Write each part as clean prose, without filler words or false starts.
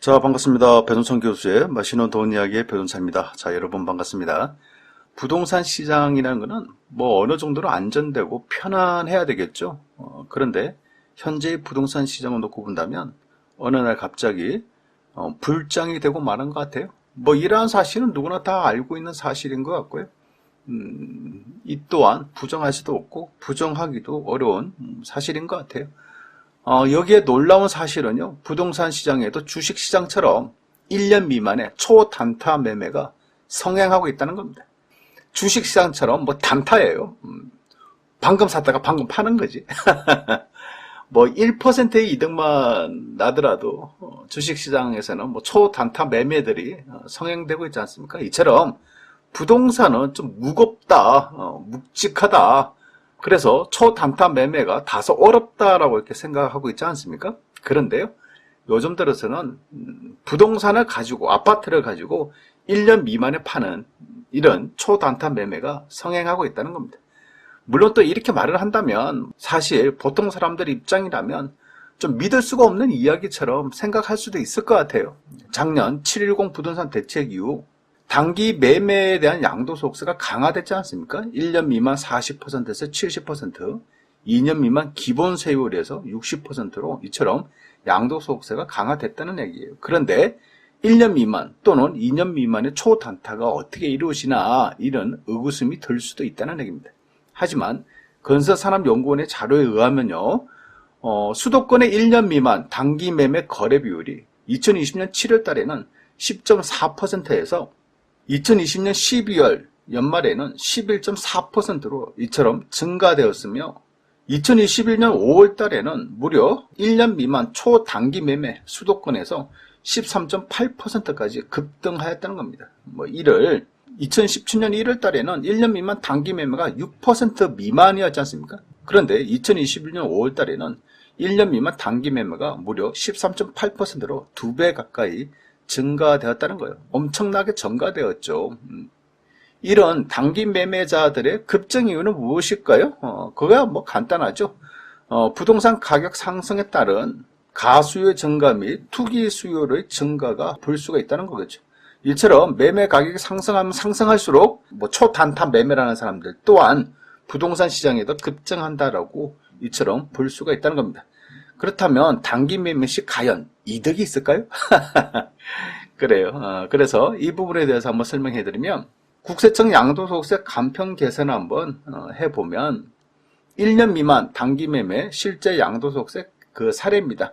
자, 반갑습니다. 배동찬 교수의 맛있는 돈 이야기의 배동찬입니다. 자, 여러분 반갑습니다. 부동산 시장이라는 거는 뭐 어느 정도로 안전되고 편안해야 되겠죠. 그런데 현재의 부동산 시장을 놓고 본다면 어느 날 갑자기 불장이 되고 마는 것 같아요. 뭐 이러한 사실은 누구나 다 알고 있는 사실인 것 같고요. 이 또한 부정할 수도 없고 부정하기도 어려운 사실인 것 같아요. 여기에 놀라운 사실은요, 부동산 시장에도 주식 시장처럼 1년 미만의 초단타 매매가 성행하고 있다는 겁니다. 주식 시장처럼 뭐 단타예요. 방금 샀다가 방금 파는 거지. 뭐 1%의 이득만 나더라도 주식 시장에서는 뭐 초단타 매매들이 성행되고 있지 않습니까? 이처럼 부동산은 좀 무겁다, 묵직하다. 그래서 초단타 매매가 다소 어렵다라고 이렇게 생각하고 있지 않습니까? 그런데요, 요즘 들어서는 부동산을 가지고, 아파트를 가지고 1년 미만에 파는 이런 초단타 매매가 성행하고 있다는 겁니다. 물론 또 이렇게 말을 한다면 사실 보통 사람들 입장이라면 좀 믿을 수가 없는 이야기처럼 생각할 수도 있을 것 같아요. 작년 7.10 부동산 대책 이후 단기 매매에 대한 양도소득세가 강화됐지 않습니까? 1년 미만 40%에서 70%, 2년 미만 기본 세율에서 60%로 이처럼 양도소득세가 강화됐다는 얘기예요. 그런데 1년 미만 또는 2년 미만의 초단타가 어떻게 이루어지나 이런 의구심이 들 수도 있다는 얘기입니다. 하지만 건설산업연구원의 자료에 의하면요, 수도권의 1년 미만 단기 매매 거래 비율이 2020년 7월 달에는 10.4%에서 2020년 12월 연말에는 11.4%로 이처럼 증가되었으며 2021년 5월 달에는 무려 1년 미만 초단기 매매 수도권에서 13.8%까지 급등하였다는 겁니다. 이를 2017년 1월 달에는 1년 미만 단기 매매가 6% 미만이었지 않습니까? 그런데 2021년 5월 달에는 1년 미만 단기 매매가 무려 13.8%로 2배 가까이 증가되었다는 거예요. 엄청나게 증가되었죠. 이런 단기 매매자들의 급증 이유는 무엇일까요? 그거야 뭐 간단하죠. 부동산 가격 상승에 따른 가수요 증가 및 투기 수요의 증가가 볼 수가 있다는 거겠죠. 이처럼 매매 가격이 상승하면 상승할수록 뭐 초단타 매매라는 사람들 또한 부동산 시장에도 급증한다라고 이처럼 볼 수가 있다는 겁니다. 그렇다면 단기 매매 시 과연 이득이 있을까요? 그래요. 그래서 이 부분에 대해서 한번 설명해 드리면 국세청 양도소득세 간편 계산을 한번 해보면 1년 미만 단기 매매 실제 양도소득세 그 사례입니다.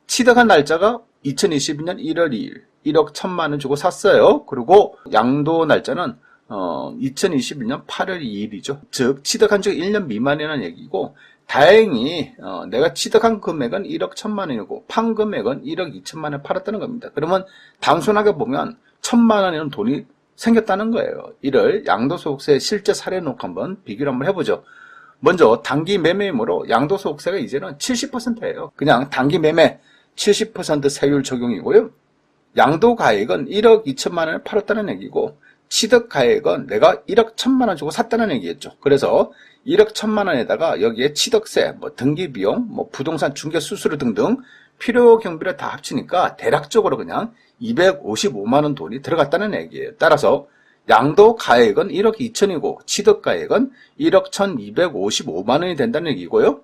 취득한 날짜가 2022년 1월 2일 1억 1,000만 원 주고 샀어요. 그리고 양도 날짜는 2021년 8월 2일이죠. 즉 취득한 지 1년 미만이라는 얘기고, 다행히 내가 취득한 금액은 1억 1,000만 원이고 판 금액은 1억 2천만 원 팔았다는 겁니다. 그러면 단순하게 보면 1,000만 원이라는 돈이 생겼다는 거예요. 이를 양도소득세 실제 사례 놓고 한번 비교를 한번 해보죠. 먼저 단기 매매이므로 양도소득세가 이제는 70%예요. 그냥 단기 매매 70% 세율 적용이고요. 양도가액은 1억 2천만 원을 팔았다는 얘기고, 취득가액은 내가 1억 1,000만 원 주고 샀다는 얘기겠죠. 그래서 1억 1,000만 원에다가 여기에 취득세, 등기비용, 부동산 중개 수수료 등등 필요 경비를 다 합치니까 대략적으로 그냥 255만 원 돈이 들어갔다는 얘기예요. 따라서 양도가액은 1억 2천이고 취득가액은 1억 1,255만 원이 된다는 얘기고요.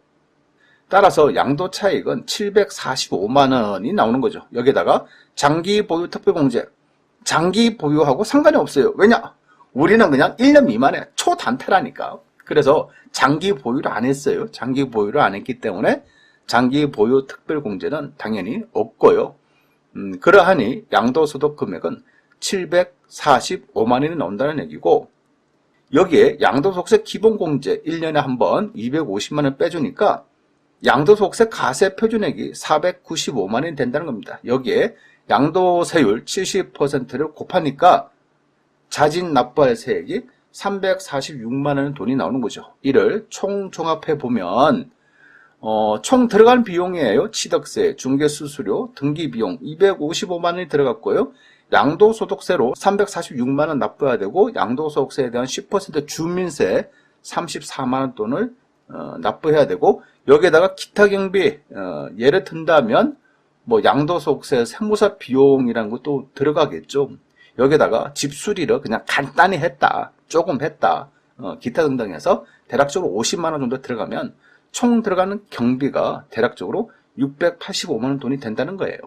따라서 양도 차익은 745만 원이 나오는 거죠. 여기에다가 장기 보유 특별공제, 장기 보유하고 상관이 없어요. 왜냐? 우리는 그냥 1년 미만의 초단타라니까. 그래서 장기 보유를 안 했어요. 장기 보유를 안 했기 때문에 장기 보유 특별공제는 당연히 없고요. 그러하니 양도소득 금액은 745만 원이 나온다는 얘기고, 여기에 양도소득세 기본공제 1년에 한 번 250만 원 빼주니까 양도소득세 가세 표준액이 495만 원이 된다는 겁니다. 여기에 양도세율 70%를 곱하니까 자진 납부할 세액이 346만 원 돈이 나오는 거죠. 이를 총 종합해 보면 총 들어간 비용이에요. 취득세, 중개수수료, 등기비용 255만 원이 들어갔고요. 양도소득세로 346만 원 납부해야 되고, 양도소득세에 대한 10% 주민세 34만 원 돈을 납부해야 되고, 여기에다가 기타 경비 예를 든다면 뭐 양도소득세, 세무사 비용이라는 것도 들어가겠죠. 여기다가 집수리를 그냥 간단히 했다, 조금 했다, 기타 등등 해서 대략적으로 50만 원 정도 들어가면 총 들어가는 경비가 대략적으로 685만 원 돈이 된다는 거예요.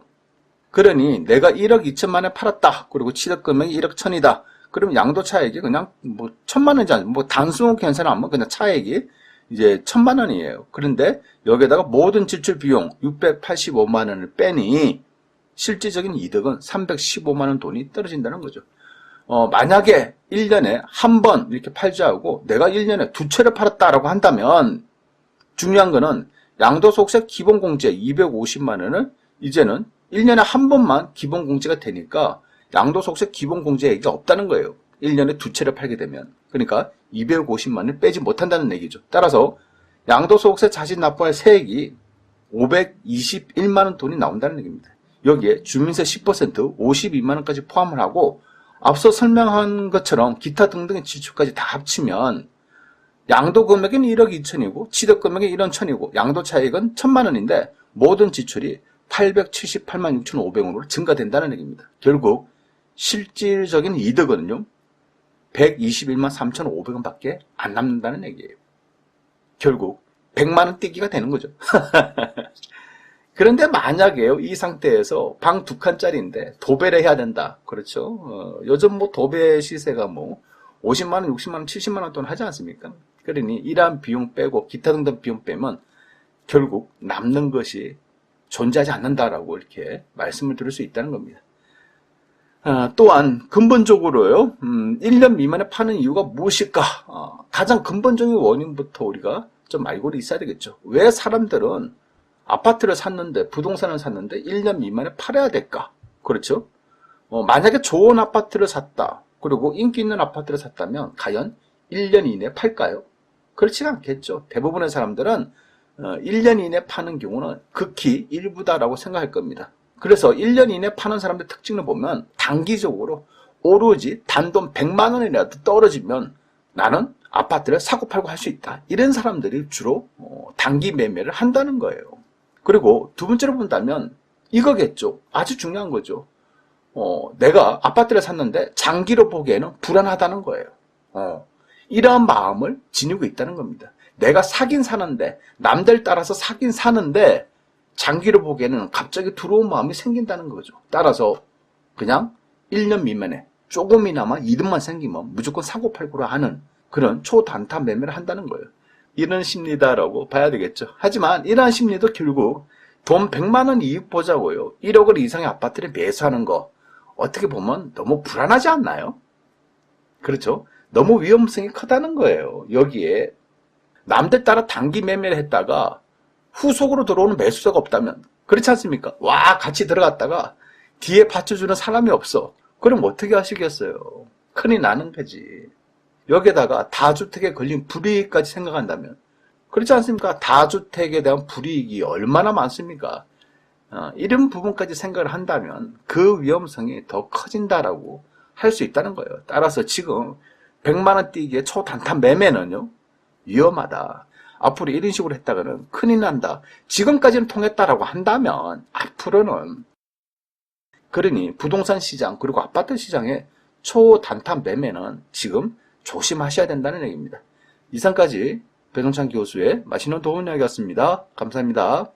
그러니 내가 1억 2천만 원에 팔았다. 그리고 취득금액이 1억 1천이다. 그러면 양도차익이 그냥 뭐 1천만 원이지 않습니까? 뭐 단순 계산하면 그냥 차익이 이제 1천만 원이에요. 그런데 여기에다가 모든 지출 비용 685만 원을 빼니 실질적인 이득은 315만 원 돈이 떨어진다는 거죠. 만약에 1년에 한 번 이렇게 팔지 하고 내가 1년에 두 채를 팔았다라고 한다면 중요한 거는 양도소득세 기본공제 250만 원을 이제는 1년에 한 번만 기본공제가 되니까 양도소득세 기본공제액이 없다는 거예요. 1년에 두 채를 팔게 되면. 그러니까 250만 원을 빼지 못한다는 얘기죠. 따라서 양도소득세 자신 납부할 세액이 521만 원 돈이 나온다는 얘기입니다. 여기에 주민세 10% 52만 원까지 포함을 하고 앞서 설명한 것처럼 기타 등등의 지출까지 다 합치면 양도 금액은 1억 2천이고 취득금액은 1억 1천이고 양도 차익은 1천만 원인데 모든 지출이 878만 6,500원으로 증가된다는 얘기입니다. 결국 실질적인 이득은요 121만 3,500원 밖에 안 남는다는 얘기예요. 결국 100만 원 떼기가 되는 거죠. 그런데 만약에요, 이 상태에서 방 2칸짜리인데 도배를 해야 된다. 그렇죠. 요즘 뭐 도배 시세가 뭐 50만 원, 60만 원, 70만 원 돈 하지 않습니까? 그러니 이러한 비용 빼고 기타 등등 비용 빼면 결국 남는 것이 존재하지 않는다라고 이렇게 말씀을 드릴 수 있다는 겁니다. 또한 근본적으로요, 1년 미만에 파는 이유가 무엇일까? 가장 근본적인 원인부터 우리가 좀 알고 있어야 되겠죠. 왜 사람들은 아파트를 샀는데, 부동산을 샀는데 1년 미만에 팔아야 될까? 그렇죠? 만약에 좋은 아파트를 샀다, 그리고 인기 있는 아파트를 샀다면 과연 1년 이내에 팔까요? 그렇지 않겠죠. 대부분의 사람들은 1년 이내에 파는 경우는 극히 일부다라고 생각할 겁니다. 그래서 1년 이내에 파는 사람들 특징을 보면 단기적으로 오로지 단돈 100만 원이라도 떨어지면 나는 아파트를 사고 팔고 할 수 있다. 이런 사람들이 주로 단기 매매를 한다는 거예요. 그리고 두 번째로 본다면 이거겠죠. 아주 중요한 거죠. 내가 아파트를 샀는데 장기로 보기에는 불안하다는 거예요. 이러한 마음을 지니고 있다는 겁니다. 내가 사긴 사는데, 남들 따라서 사긴 사는데 장기로 보기에는 갑자기 두려운 마음이 생긴다는 거죠. 따라서 그냥 1년 미만에 조금이나마 이득만 생기면 무조건 사고 팔고를 하는 그런 초단타 매매를 한다는 거예요. 이런 심리다라고 봐야 되겠죠. 하지만 이러한 심리도 결국 돈 100만 원 이익 보자고요, 1억 원 이상의 아파트를 매수하는 거 어떻게 보면 너무 불안하지 않나요? 그렇죠? 너무 위험성이 크다는 거예요. 여기에 남들 따라 단기 매매를 했다가 후속으로 들어오는 매수자가 없다면, 그렇지 않습니까? 와, 같이 들어갔다가 뒤에 받쳐주는 사람이 없어. 그럼 어떻게 하시겠어요? 큰일 나는 거지. 여기에다가 다주택에 걸린 불이익까지 생각한다면, 그렇지 않습니까? 다주택에 대한 불이익이 얼마나 많습니까? 이런 부분까지 생각을 한다면 그 위험성이 더 커진다라고 할 수 있다는 거예요. 따라서 지금 100만 원 띄기의 초단타 매매는요, 위험하다. 앞으로 이런 식으로 했다가는 큰일 난다. 지금까지는 통했다라고 한다면 앞으로는, 그러니 부동산 시장 그리고 아파트 시장의 초단타 매매는 지금 조심하셔야 된다는 얘기입니다. 이상까지 배동찬 교수의 맛있는 도움 이야기였습니다. 감사합니다.